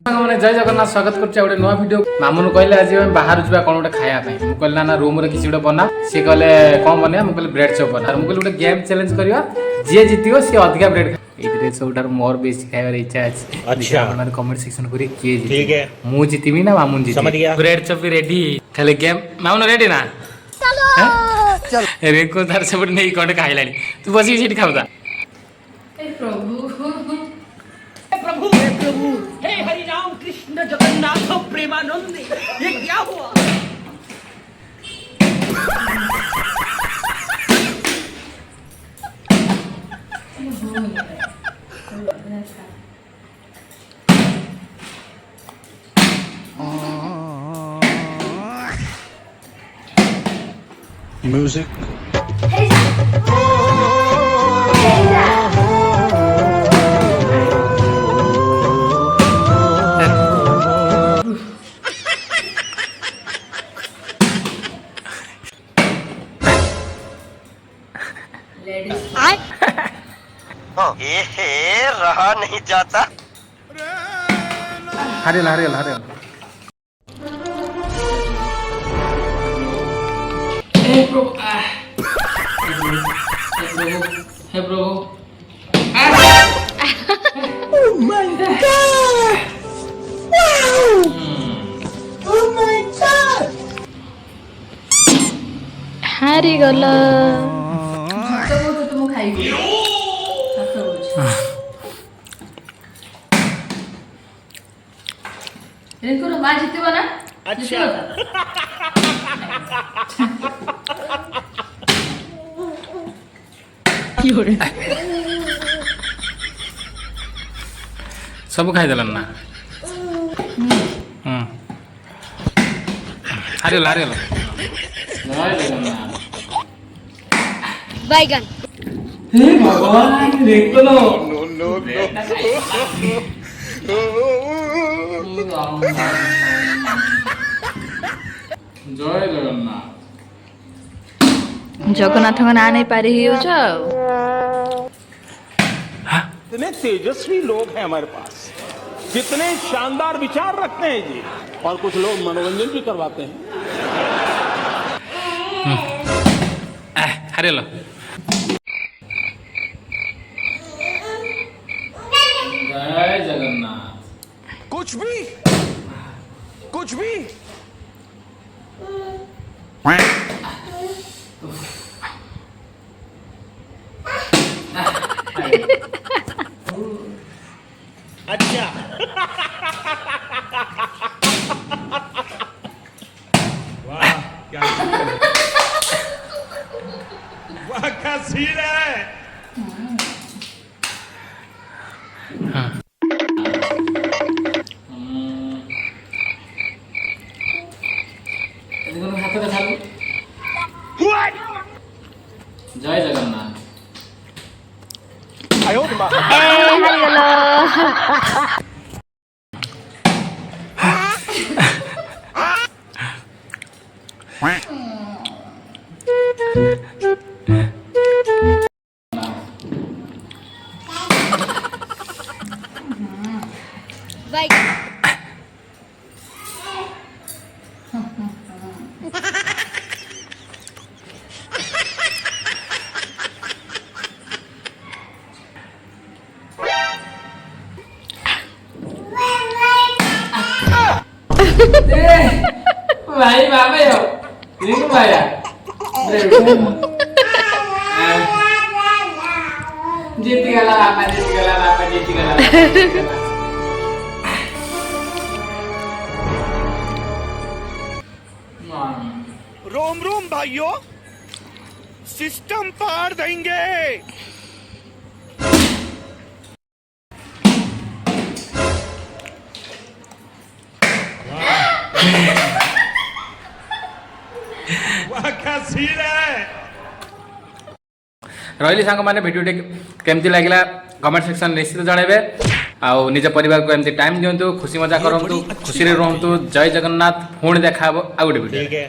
मैंने जय जगन्नाथ स्वागत कर नुआ वीडियो मामू कहले आज बाहर जा कौन गोटे खायापी मुझे ना रूम रे किसी गोटे बना सी कहले कौन बना मुझे ब्रेड चॉप बना मुझे गोटे गेम चैलेंज करवा जी जीत सी अधिका ब्रेड ये सब मोर बेसी खाइबार इच्छा अच्छी। अच्छा कमेंट सेक्शन करिए किए जीते मु जीतमी ना मामू जीत ब्रेड चॉप भी रेडी खाली गेम मामू रेडी ना चलो रेको तार सब नहीं कोटे खाइला तू बसी सीट खाउता प्रभु हे हरि राम कृष्ण जगन्नाथ प्रेमानंद ये क्या हुआ। Music. ये रहा नहीं जाता। हरियल हरियल हरियल हे प्रभु हे प्रभु oh my God oh my God हारी गला तो तुम खाइबी इनको मां जीतबो ना। अच्छा सब खाई देलन ना हरियल हरियल बैगन हे भगवान देखो नो नो जय जगन्नाथ जगन्नाथ का ना नहीं पारी हो जाओ। इतने तेजस्वी लोग हैं हमारे पास, कितने शानदार विचार रखते हैं जी, और कुछ लोग मनोरंजन भी करवाते हैं। हरियल जय जगन्नाथ कुछ भी अच्छा वाह क्या सीन है। जय जगन्नाथ हारी गला बैगन भाई बाबे हो देखो भाया जीत गला बाबा जीत गला रोम रोम भाइयों, सिस्टम पार देंगे। वाह क्या सीन है। रही सांग मैंने भिडियो केमती लगे कमेंट सेक्शन निश्चित जनइबे आउ निज परिवार को एमती टाइम दिंतु खुशी मजा करूँ खुशी रे रुहतु। जय जगन्नाथ पुणी देखा आ गोटे वीडियो।